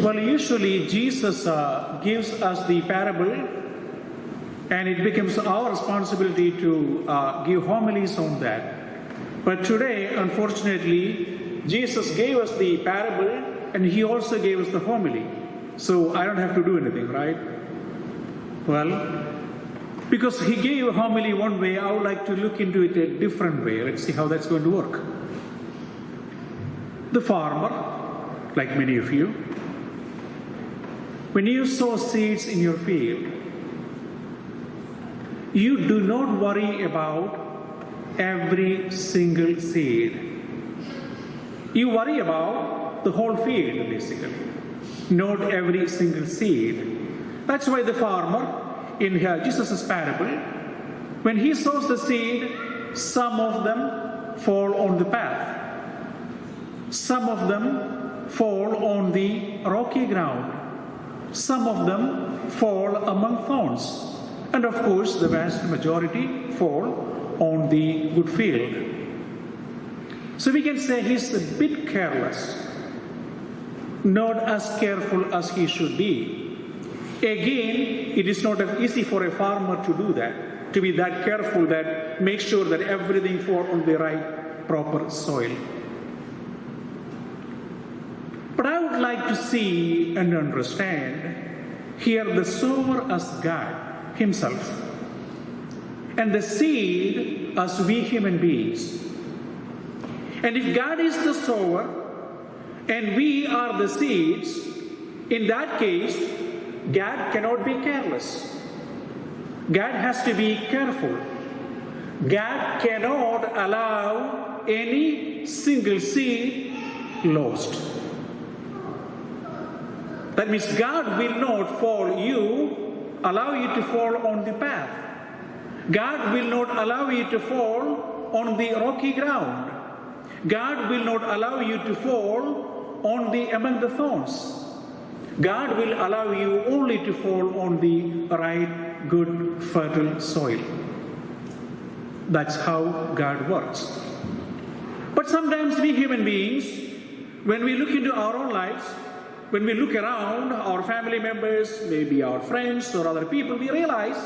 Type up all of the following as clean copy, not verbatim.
Well, usually Jesus gives us the parable, and it becomes our responsibility to give homilies on that. But today, unfortunately, Jesus gave us the parable and he also gave us the homily. So I don't have to do anything, right? Well, because he gave a homily one way, I would like to look into it a different way. Let's see how that's going to work. The farmer, like many of you, when you sow seeds in your field, you do not worry about every single seed. You worry about the whole field, basically, not every single seed. That's why the farmer, in Jesus' parable, when he sows the seed, some of them fall on the path. Some of them fall on the rocky ground. Some of them fall among thorns. And of course, the vast majority fall on the good field. So we can say he's a bit careless, not as careful as he should be. Again, it is not easy for a farmer to do that, to be that careful, that make sure that everything falls on the right, proper soil. But I would like to see and understand here the sower as God himself, and the seed as we human beings. And if God is the sower and we are the seeds, in that case, God cannot be careless. God has to be careful. God cannot allow any single seed lost. That means God will not allow you to fall on the path. God will not allow you to fall on the rocky ground. God will not allow you to fall among the thorns. God will allow you only to fall on the right, good, fertile soil. That's how God works. But sometimes we human beings, when we look into our own lives, when we look around our family members, maybe our friends or other people, we realize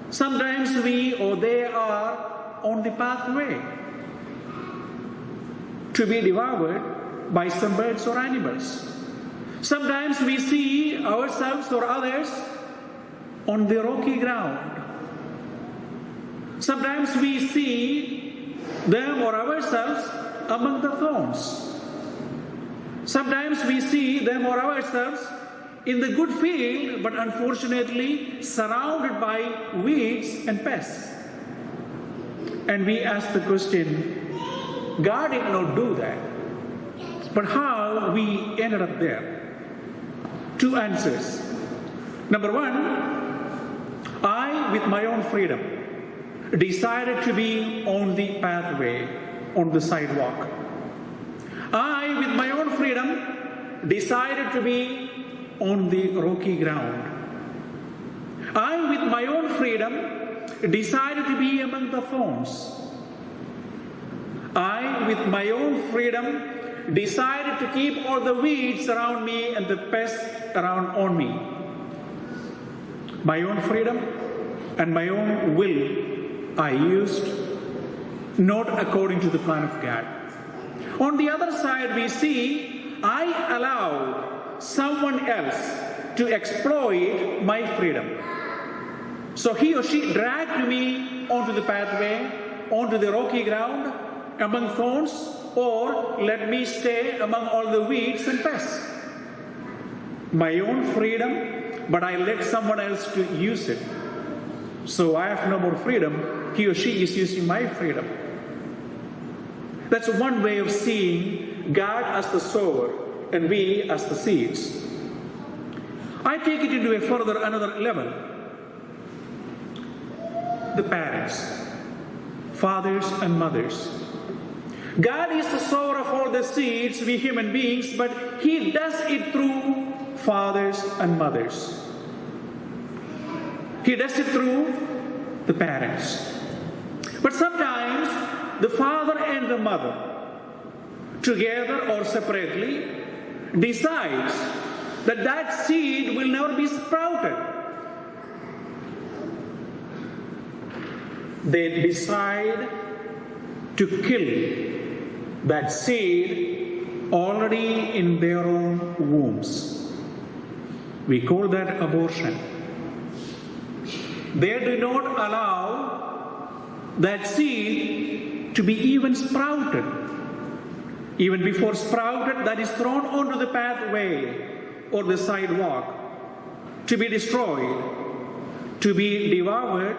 sometimes we or they are on the pathway to be devoured by some birds or animals. Sometimes we see ourselves or others on the rocky ground. Sometimes we see them or ourselves among the thorns. Sometimes we see them or ourselves in the good field, but unfortunately surrounded by weeds and pests. And we ask the question, God did not do that. But how we ended up there? Two answers. Number one, I, with my own freedom, decided to be on the pathway, on the sidewalk. I, with my own freedom, decided to be on the rocky ground. I, with my own freedom, decided to be among the thorns. I, with my own freedom, decided to keep all the weeds around me and the pests around on me. My own freedom and my own will I used, not according to the plan of God. On the other side, we see I allowed someone else to exploit my freedom. So he or she dragged me onto the pathway, onto the rocky ground, among thorns, or let me stay among all the weeds and pests. My own freedom, but I let someone else to use it. So I have no more freedom. He or she is using my freedom. That's one way of seeing God as the sower and we as the seeds. I take it into another level. The parents, fathers and mothers. God is the sower of all the seeds, we human beings, but He does it through fathers and mothers. He does it through the parents. But sometimes the father and the mother, together or separately, decides that seed will never be sprouted. They decide to kill that seed already in their own wombs. We call that abortion. They do not allow that seed to be even sprouted. Even before sprouted, that is thrown onto the pathway or the sidewalk to be destroyed, to be devoured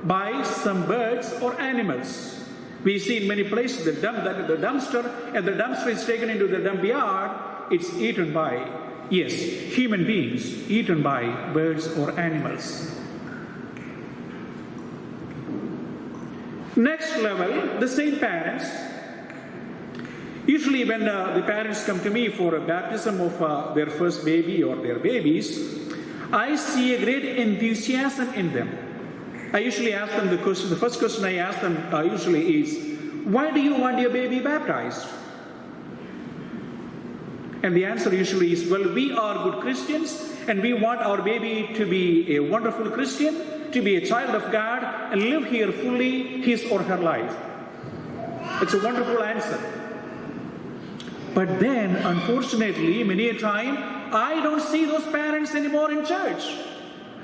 by some birds or animals. We see in many places the dumpster, and the dumpster is taken into the dump yard. It's eaten by, yes, human beings, eaten by birds or animals. Next level, the same parents. Usually when the parents come to me for a baptism of their first baby or their babies, I see a great enthusiasm in them. I usually ask them the first question I ask them usually is, why do you want your baby baptized? And the answer usually is, well, we are good Christians and we want our baby to be a wonderful Christian, to be a child of God and live here fully his or her life. It's a wonderful answer. But then, unfortunately, many a time, I don't see those parents anymore in church.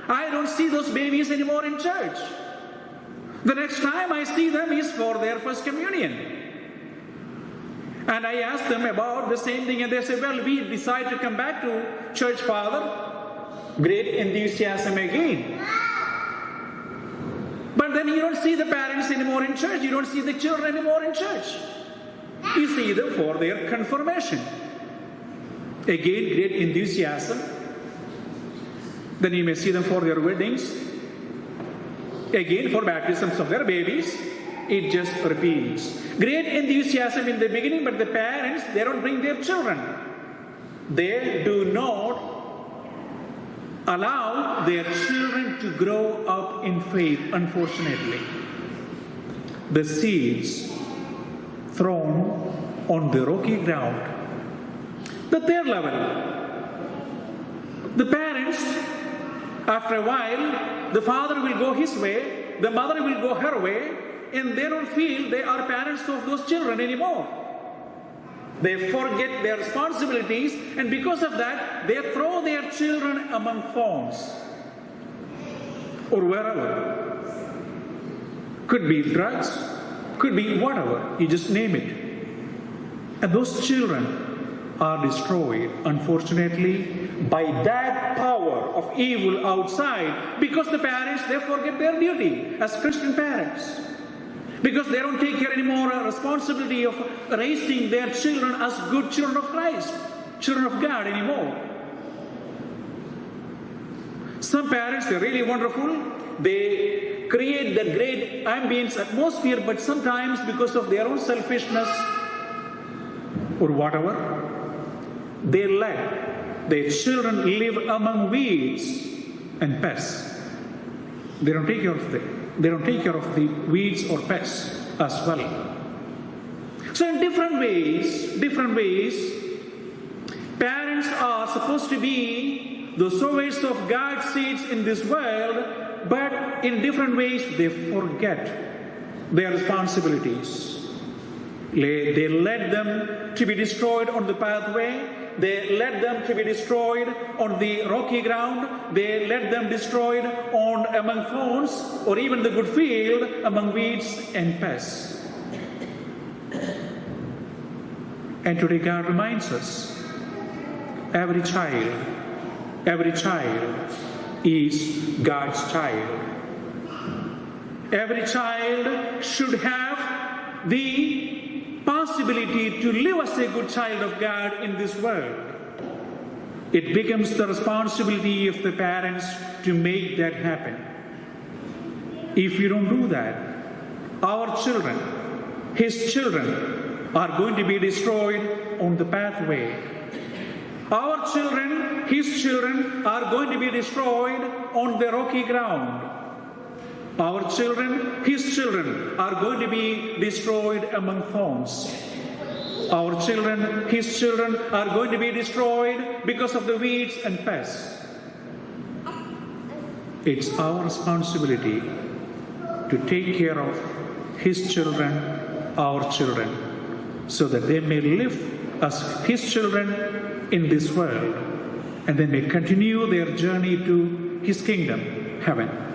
I don't see those babies anymore in church. The next time I see them is for their first communion. And I ask them about the same thing and they say, well, we decide to come back to church, Father. Great enthusiasm again. But then you don't see the parents anymore in church. You don't see the children anymore in church. You see them for their confirmation. Again, great enthusiasm. Then you may see them for their weddings. Again, for baptisms of their babies. It just repeats. Great enthusiasm in the beginning, but the parents, they don't bring their children. They do not allow their children to grow up in faith, unfortunately. The seeds thrown on the rocky ground. The third level. The parents, after a while, the father will go his way, the mother will go her way, and they don't feel they are parents of those children anymore. They forget their responsibilities, and because of that, they throw their children among thorns or wherever. Could be drugs, could be whatever, you just name it. And those children are destroyed, unfortunately, by that power of evil outside, because the parents, they forget their duty as Christian parents. Because they don't take care anymore responsibility of raising their children as good children of Christ, children of God anymore. Some parents, they're really wonderful. They create the great ambience, atmosphere, but sometimes because of their own selfishness or whatever, they let their children live among weeds and pests. They don't take care of them. They don't take care of the weeds or pests as well. So in different ways, parents are supposed to be the sowers of God's seeds in this world, but in different ways they forget their responsibilities. They let them to be destroyed on the pathway. They let them to be destroyed on the rocky ground. They let them destroyed among thorns, or even the good field among weeds and pests. And today God reminds us, every child is God's child. Every child should have the possibility to live as a good child of God in this world. It becomes the responsibility of the parents to make that happen. If you don't do that, our children, his children, are going to be destroyed on the pathway. Our children, his children, are going to be destroyed on the rocky ground. Our children, his children, are going to be destroyed among thorns. Our children, his children, are going to be destroyed because of the weeds and pests. It's our responsibility to take care of his children, our children, so that they may live as his children in this world, and they may continue their journey to his kingdom, heaven.